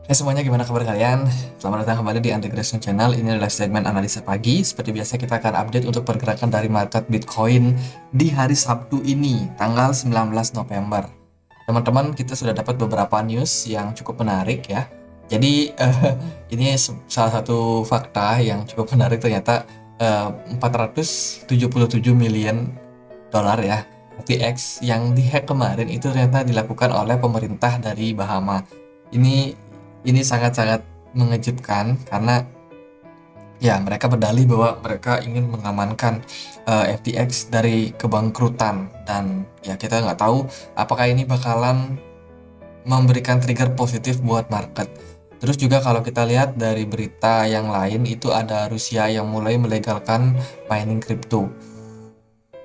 Hai semuanya, gimana kabar kalian? Selamat datang kembali di Andre Creation Channel. Ini adalah segmen analisa pagi. Seperti biasa kita akan update untuk pergerakan dari market Bitcoin di hari Sabtu ini, tanggal 19 November. Teman-teman, kita sudah dapat beberapa news yang cukup menarik ya. Jadi ini salah satu fakta yang cukup menarik, ternyata 477 million dolar ya FTX yang dihack kemarin itu ternyata dilakukan oleh pemerintah dari Bahama. Ini ini sangat-sangat mengejutkan karena ya mereka berdalih bahwa mereka ingin mengamankan FTX dari kebangkrutan, dan ya kita nggak tahu apakah ini bakalan memberikan trigger positif buat market. Terus juga kalau kita lihat dari berita yang lain itu ada Rusia yang mulai melegalkan mining crypto.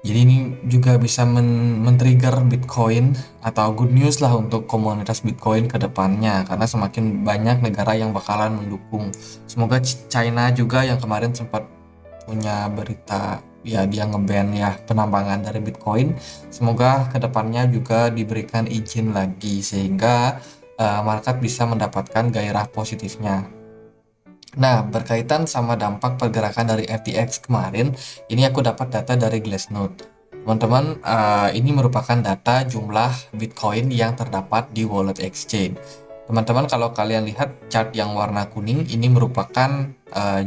Jadi ini juga bisa men-trigger Bitcoin atau good news lah untuk komunitas Bitcoin ke depannya, karena semakin banyak negara yang bakalan mendukung. Semoga China juga yang kemarin sempat punya berita ya dia ngeban ya penambangan dari Bitcoin, semoga ke depannya juga diberikan izin lagi sehingga market bisa mendapatkan gairah positifnya. Nah, berkaitan sama dampak pergerakan dari FTX kemarin, ini aku dapat data dari Glassnode. Teman-teman, ini merupakan data jumlah Bitcoin yang terdapat di wallet exchange. Teman-teman, kalau kalian lihat chart yang warna kuning, ini merupakan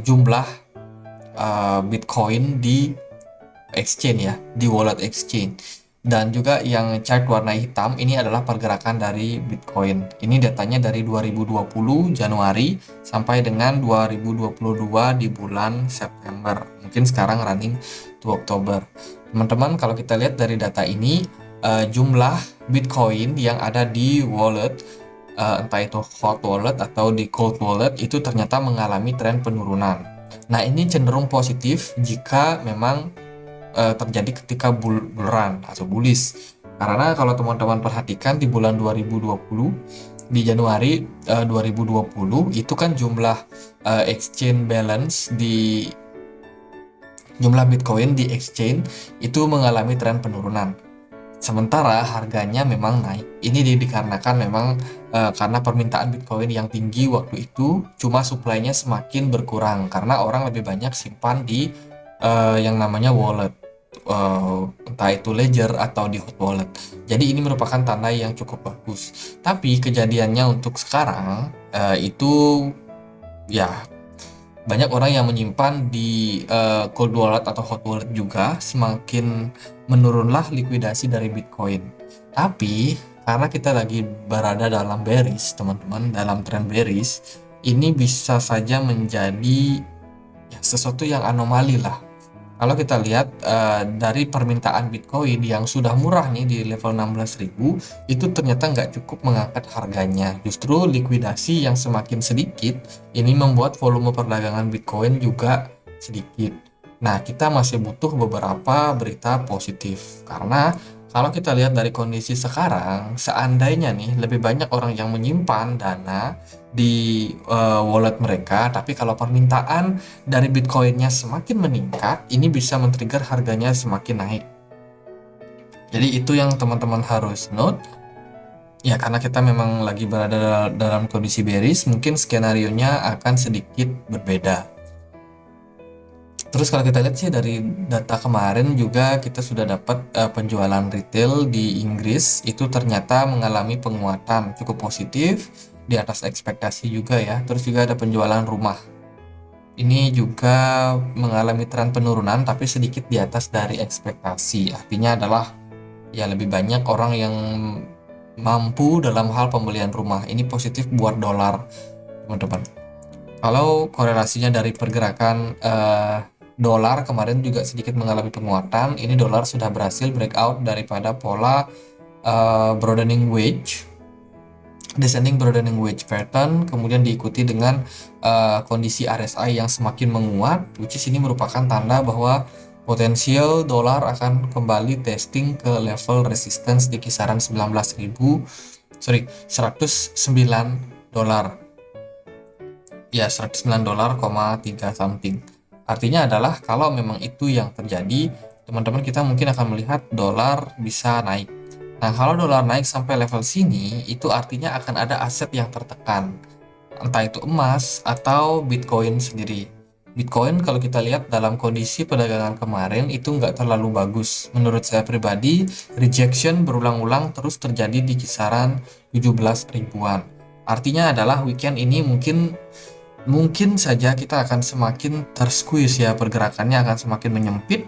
jumlah Bitcoin di exchange ya, di wallet exchange. Dan juga yang chart warna hitam ini adalah pergerakan dari Bitcoin. Ini datanya dari 2020 Januari sampai dengan 2022 di bulan September. Mungkin sekarang running to Oktober. Teman-teman, kalau kita lihat dari data ini, jumlah Bitcoin yang ada di wallet, entah itu hot wallet atau di cold wallet, itu ternyata mengalami tren penurunan. Nah, ini cenderung positif jika memang terjadi ketika bull run atau bullish. Karena kalau teman-teman perhatikan di bulan 2020 di Januari 2020 itu kan jumlah exchange balance di jumlah Bitcoin di exchange itu mengalami tren penurunan. Sementara harganya memang naik. Ini dikarenakan memang karena permintaan Bitcoin yang tinggi waktu itu, cuma supply-nya semakin berkurang karena orang lebih banyak simpan di yang namanya wallet, entah itu Ledger atau di hot wallet. Jadi ini merupakan tanda yang cukup bagus. Tapi kejadiannya untuk sekarang itu ya banyak orang yang menyimpan di cold wallet atau hot wallet juga, semakin menurunlah likuidasi dari Bitcoin. Tapi karena kita lagi berada dalam bearish, teman-teman, dalam tren bearish, ini bisa saja menjadi ya, sesuatu yang anomali lah. Kalau kita lihat dari permintaan Bitcoin yang sudah murah nih di level 16.000, itu ternyata nggak cukup mengangkat harganya. Justru likuidasi yang semakin sedikit ini membuat volume perdagangan Bitcoin juga sedikit. Nah, kita masih butuh beberapa berita positif karena kalau kita lihat dari kondisi sekarang, seandainya nih lebih banyak orang yang menyimpan dana di wallet mereka, tapi kalau permintaan dari Bitcoinnya semakin meningkat, ini bisa men-trigger harganya semakin naik. Jadi itu yang teman-teman harus note. Ya, karena kita memang lagi berada dalam kondisi bearish, mungkin skenario-nya akan sedikit berbeda. Terus kalau kita lihat sih dari data kemarin juga kita sudah dapat penjualan retail di Inggris itu ternyata mengalami penguatan cukup positif di atas ekspektasi juga ya. Terus juga ada penjualan rumah. Ini juga mengalami tren penurunan tapi sedikit di atas dari ekspektasi. Artinya adalah ya lebih banyak orang yang mampu dalam hal pembelian rumah. Ini positif buat dolar, teman-teman. Kalau korelasinya dari pergerakan dolar kemarin juga sedikit mengalami penguatan. Ini dolar sudah berhasil breakout daripada pola broadening wedge, descending broadening wedge pattern, kemudian diikuti dengan kondisi RSI yang semakin menguat, which is ini merupakan tanda bahwa potensial dolar akan kembali testing ke level resistance di kisaran 109 dolar. Ya, 109 dolar, 3 something. Artinya adalah kalau memang itu yang terjadi, teman-teman kita mungkin akan melihat dolar bisa naik. Nah, kalau dolar naik sampai level sini, itu artinya akan ada aset yang tertekan. entah itu emas atau Bitcoin sendiri. Bitcoin kalau kita lihat dalam kondisi perdagangan kemarin itu nggak terlalu bagus. Menurut saya pribadi, rejection berulang-ulang terus terjadi di kisaran 17 ribuan. Artinya adalah weekend ini mungkin saja kita akan semakin tersqueeze ya, pergerakannya akan semakin menyempit,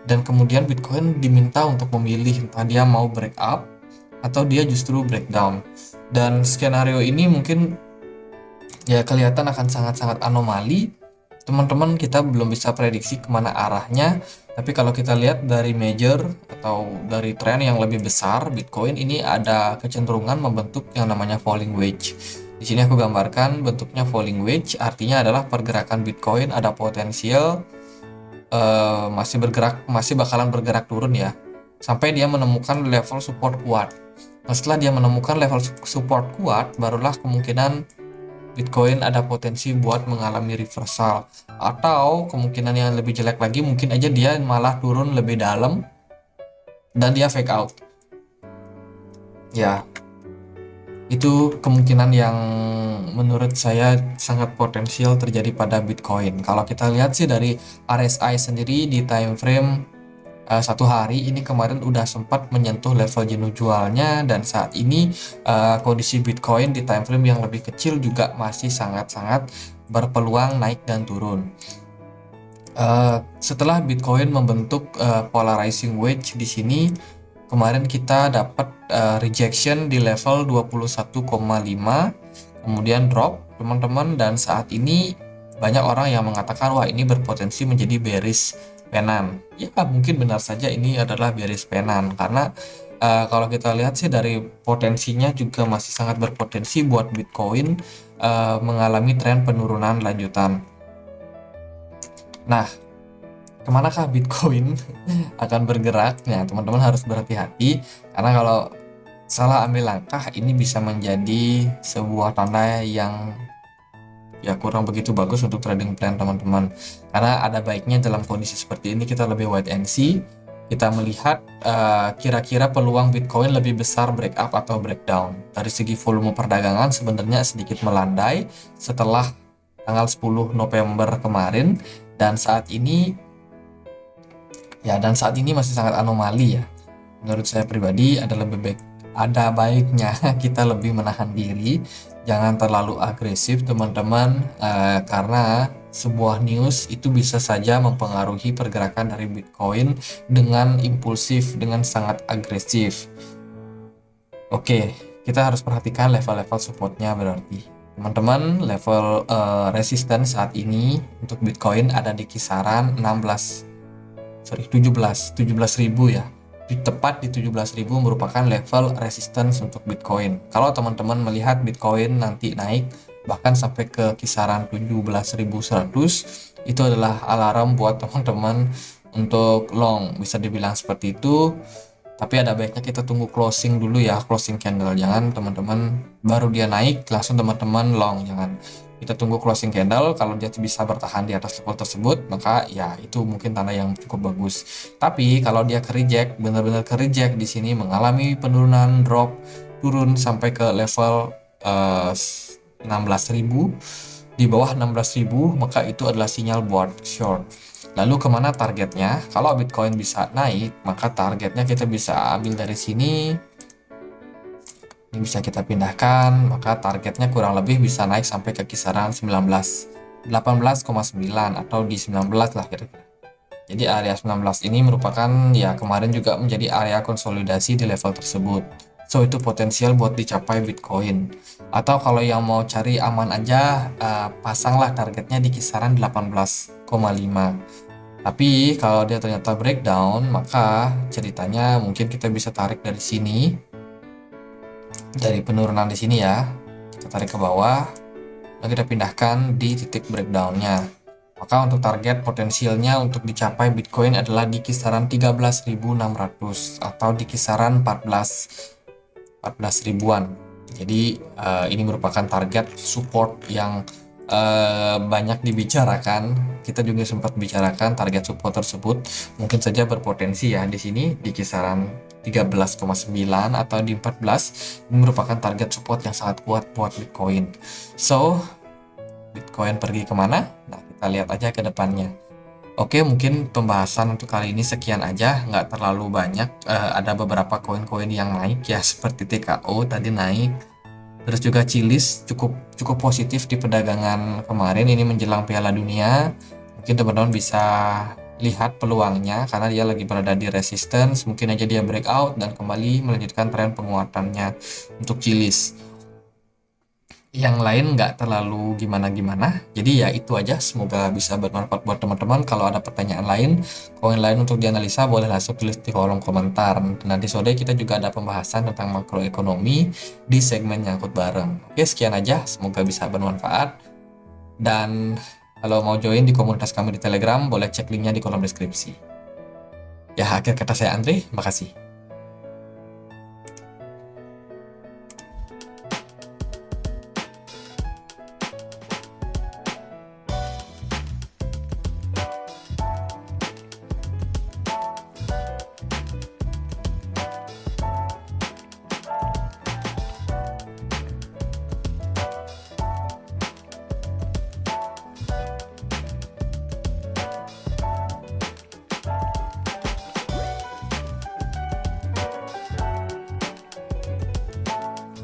dan kemudian Bitcoin diminta untuk memilih entah dia mau break up atau dia justru breakdown. Dan skenario ini mungkin ya kelihatan akan sangat-sangat anomali. Teman-teman, kita belum bisa prediksi kemana arahnya, tapi kalau kita lihat dari major atau dari tren yang lebih besar, Bitcoin ini ada kecenderungan membentuk yang namanya falling wedge. Di sini aku gambarkan bentuknya falling wedge, artinya adalah pergerakan Bitcoin ada potensial masih bakalan bergerak turun ya, sampai dia menemukan level support kuat. Nah, setelah dia menemukan level support kuat, barulah kemungkinan Bitcoin ada potensi buat mengalami reversal, atau kemungkinan yang lebih jelek lagi mungkin aja dia malah turun lebih dalam dan dia fake out. Ya, itu kemungkinan yang menurut saya sangat potensial terjadi pada Bitcoin. Kalau kita lihat sih dari RSI sendiri di time frame 1 hari ini kemarin udah sempat menyentuh level jenuh jualnya, dan saat ini kondisi Bitcoin di time frame yang lebih kecil juga masih sangat-sangat berpeluang naik dan turun. Setelah Bitcoin membentuk polarizing wedge di sini, kemarin kita dapat rejection di level 21,5, kemudian drop teman-teman, dan saat ini banyak orang yang mengatakan wah ini berpotensi menjadi bearish penan. Ya mungkin benar saja ini adalah bearish penan, karena kalau kita lihat sih dari potensinya juga masih sangat berpotensi buat Bitcoin mengalami tren penurunan lanjutan. Nah, kemanakah Bitcoin akan bergerak? Nah, teman-teman harus berhati-hati, karena kalau salah ambil langkah ini bisa menjadi sebuah tanda yang ya kurang begitu bagus untuk trading plan teman-teman. Karena ada baiknya dalam kondisi seperti ini kita lebih wait and see. Kita melihat kira-kira peluang Bitcoin lebih besar break up atau breakdown. Dari segi volume perdagangan sebenarnya sedikit melandai setelah tanggal 10 November kemarin, dan saat ini masih sangat anomali ya. Menurut saya pribadi ada baiknya kita lebih menahan diri, jangan terlalu agresif teman-teman, karena sebuah news itu bisa saja mempengaruhi pergerakan dari Bitcoin dengan impulsif, dengan sangat agresif. Oke, kita harus perhatikan level-level supportnya. Berarti teman-teman, level resistance saat ini untuk Bitcoin ada di kisaran 17.000 ya. Tepat di 17.000 merupakan level resistance untuk Bitcoin. Kalau teman-teman melihat Bitcoin nanti naik bahkan sampai ke kisaran 17.100, itu adalah alarm buat teman-teman untuk long, bisa dibilang seperti itu. Tapi ada baiknya kita tunggu closing dulu ya, closing candle. Jangan teman-teman baru dia naik langsung teman-teman long, jangan. Kita tunggu closing candle, kalau dia bisa bertahan di atas level tersebut, maka ya itu mungkin tanda yang cukup bagus. Tapi kalau dia reject, benar-benar reject di sini mengalami penurunan drop, turun sampai ke level 16.000, di bawah 16.000, maka itu adalah sinyal buat short. Lalu kemana targetnya? Kalau Bitcoin bisa naik, maka targetnya kita bisa ambil dari sini. Ini bisa kita pindahkan, maka targetnya kurang lebih bisa naik sampai ke kisaran 18,9 atau di 19 lah kira-kira. Jadi area 19 ini merupakan ya kemarin juga menjadi area konsolidasi di level tersebut. So itu potensial buat dicapai Bitcoin. Atau kalau yang mau cari aman aja, pasanglah targetnya di kisaran 18,5. Tapi kalau dia ternyata breakdown, maka ceritanya mungkin kita bisa tarik dari sini, dari penurunan di sini ya, kita tarik ke bawah, dan kita pindahkan di titik breakdownnya. Maka untuk target potensialnya untuk dicapai Bitcoin adalah di kisaran 13.600 atau di kisaran 14 ribuan. Jadi ini merupakan target support yang banyak dibicarakan. Kita juga sempat bicarakan target support tersebut mungkin saja berpotensi ya di sini di kisaran 13,9 atau di 14. Ini merupakan target support yang sangat kuat buat Bitcoin. So, Bitcoin pergi kemana? Nah, kita lihat aja ke depannya. Oke, mungkin pembahasan untuk kali ini sekian aja, nggak terlalu banyak. Ada beberapa koin-koin yang naik ya, seperti TKO tadi naik. Terus juga Chiliz cukup positif di perdagangan kemarin ini menjelang Piala Dunia. Mungkin teman-teman bisa lihat peluangnya karena dia lagi berada di resistance, mungkin aja dia breakout dan kembali melanjutkan tren penguatannya untuk Chiliz. Yang lain nggak terlalu gimana-gimana. Jadi ya itu aja, semoga bisa bermanfaat buat teman-teman. Kalau ada pertanyaan lain, koin lain untuk dianalisa, boleh langsung tulis di kolom komentar. Nanti sore kita juga ada pembahasan tentang makroekonomi di segmen nyangkut bareng. Oke, sekian aja, semoga bisa bermanfaat. Dan kalau mau join di komunitas kami di Telegram, boleh cek linknya di kolom deskripsi. Ya, akhir kata saya Andre, makasih.